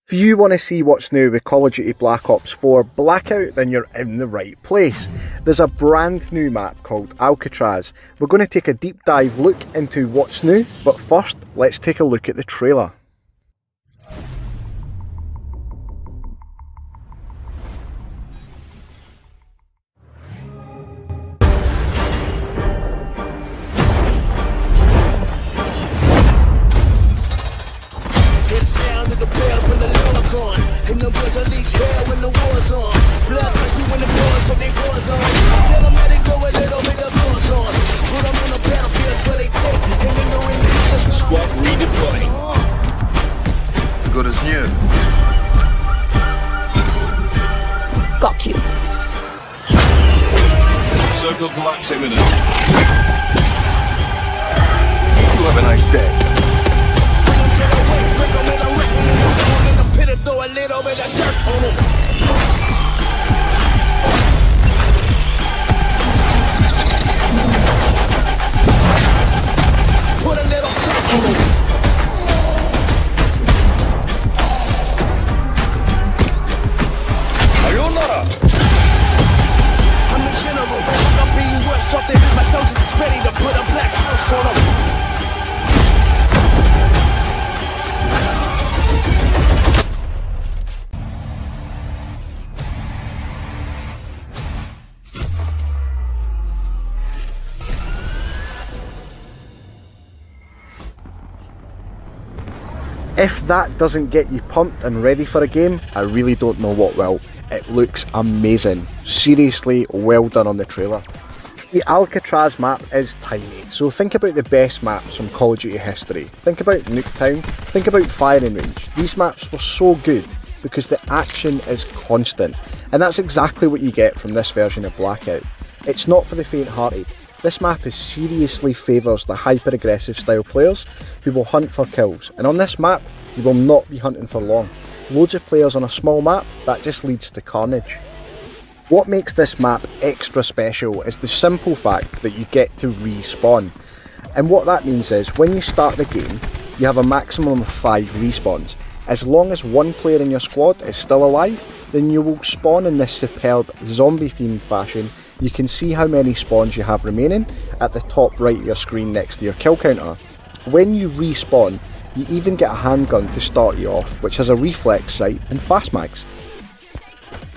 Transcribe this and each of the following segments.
If you want to see what's new with Call of Duty Black Ops 4 Blackout, then you're in the right place. There's a brand new map called Alcatraz. We're going to take a deep dive look into what's new, but first, let's take a look at the trailer. And the boys unleash hell when the war's on. Blood pressure when the boys put their paws on. Tell them how they go a little bit of blows on. Put them on the battlefield where they take. And in the ring, squad redeploying. Good as new. Got you. Circle collapse imminent. You have a nice day. throw a little bit of dirt on them. Put a little dirt on them. Sayonara. I'm the general, I'm being worth something. My soldiers is ready to put a black house on them. If that doesn't get you pumped and ready for a game, I really don't know what will. It looks amazing. Seriously, well done on the trailer. The Alcatraz map is tiny, so think about the best maps from Call of Duty history. Think about Nuketown, think about Firing Range. These maps were so good because the action is constant, and that's exactly what you get from this version of Blackout. It's not for the faint-hearted. This map seriously favours the hyper-aggressive style players who will hunt for kills, and on this map you will not be hunting for long. Loads of players on a small map, that just leads to carnage. What makes this map extra special is the simple fact that you get to respawn, and what that means is when you start the game you have a maximum of 5 respawns. As long as one player in your squad is still alive, then you will spawn in this superb zombie themed fashion. You can see how many spawns you have remaining at the top right of your screen next to your kill counter. When you respawn, you even get a handgun to start you off, which has a reflex sight and fast mags.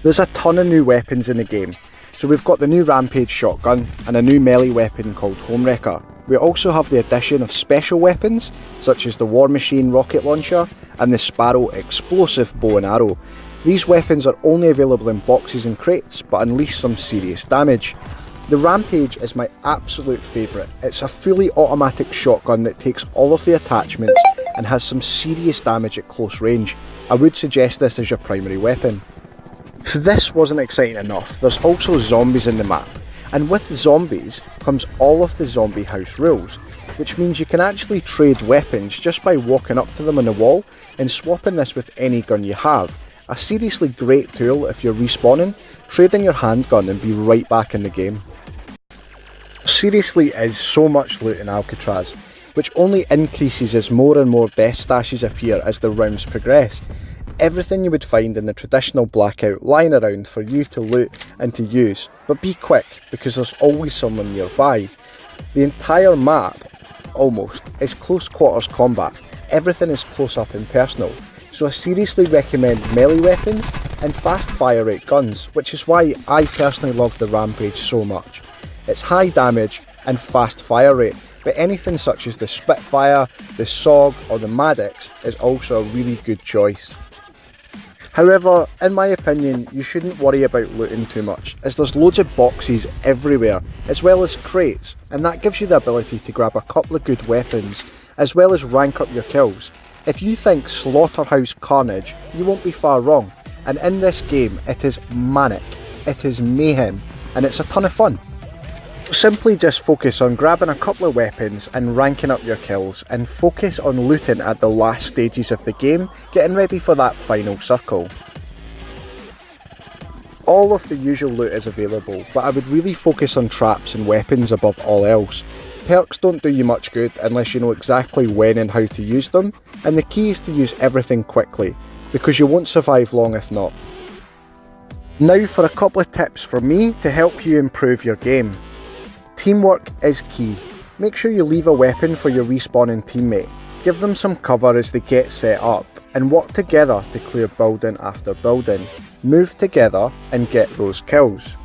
There's a ton of new weapons in the game, so we've got the new Rampage shotgun and a new melee weapon called Homewrecker. We also have the addition of special weapons such as the War Machine rocket launcher and the Sparrow explosive bow and arrow. These weapons are only available in boxes and crates, but unleash some serious damage. The Rampage is my absolute favourite. It's a fully automatic shotgun that takes all of the attachments and has some serious damage at close range. I would suggest this as your primary weapon. If this wasn't exciting enough, there's also zombies in the map, and with zombies comes all of the zombie house rules, which means you can actually trade weapons just by walking up to them on the wall and swapping this with any gun you have. A seriously great tool if you're respawning, trade in your handgun and be right back in the game. Seriously is so much loot in Alcatraz, which only increases as more and more death stashes appear as the rounds progress. Everything you would find in the traditional Blackout lying around for you to loot and to use, but be quick because there's always someone nearby. The entire map, almost, is close quarters combat. Everything is close up and personal. So I seriously recommend melee weapons and fast fire rate guns, which is why I personally love the Rampage so much. It's high damage and fast fire rate, but anything such as the Spitfire, the SOG or the Maddox is also a really good choice. However, in my opinion, you shouldn't worry about looting too much, as there's loads of boxes everywhere, as well as crates, and that gives you the ability to grab a couple of good weapons, as well as rank up your kills. If you think Slaughterhouse Carnage, you won't be far wrong, and in this game it is manic, it is mayhem, and it's a ton of fun. Simply just focus on grabbing a couple of weapons and ranking up your kills, and focus on looting at the last stages of the game, getting ready for that final circle. All of the usual loot is available, but I would really focus on traps and weapons above all else. Perks don't do you much good unless you know exactly when and how to use them, and the key is to use everything quickly. because you won't survive long if not. Now for a couple of tips from me to help you improve your game. Teamwork is key. Make sure you leave a weapon for your respawning teammate. Give them some cover as they get set up, and work together to clear building after building. Move together and get those kills.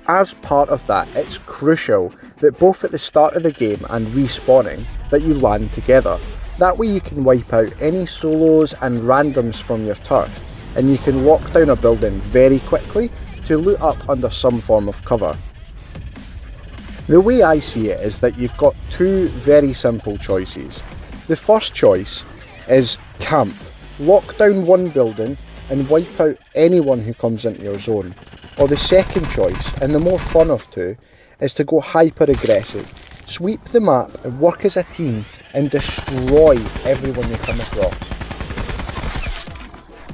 As part of that, it's crucial that both at the start of the game and respawning that you land together. That way you can wipe out any solos and randoms from your turf, and you can lock down a building very quickly to loot up under some form of cover. The way I see it is that you've got two very simple choices. The first choice is camp. Lock down one building and wipe out anyone who comes into your zone. Or the second choice, and the more fun of two, is to go hyper aggressive. Sweep the map and work as a team and destroy everyone you come across.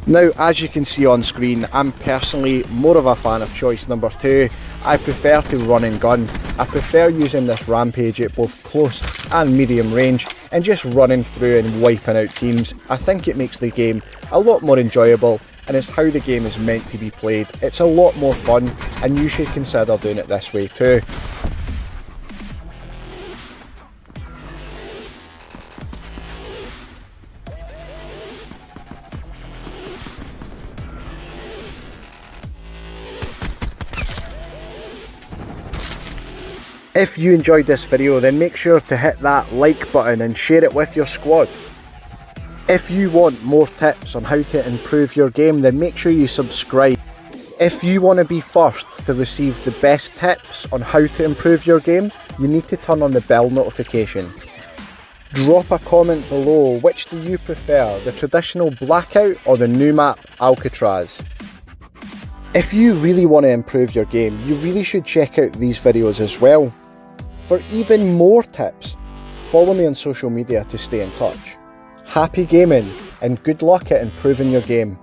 Now, as you can see on screen, I'm personally more of a fan of choice number 2. I prefer to run and gun. I prefer using this rampage at both close and medium range and just running through and wiping out teams. I think it makes the game a lot more enjoyable, and it's how the game is meant to be played. It's a lot more fun, and you should consider doing it this way too. If you enjoyed this video, then make sure to hit that like button and share it with your squad. If you want more tips on how to improve your game, then make sure you subscribe. If you want to be first to receive the best tips on how to improve your game, you need to turn on the bell notification. Drop a comment below, which do you prefer, the traditional Blackout or the new map Alcatraz? If you really want to improve your game, you really should check out these videos as well. For even more tips, follow me on social media to stay in touch. Happy gaming and good luck at improving your game.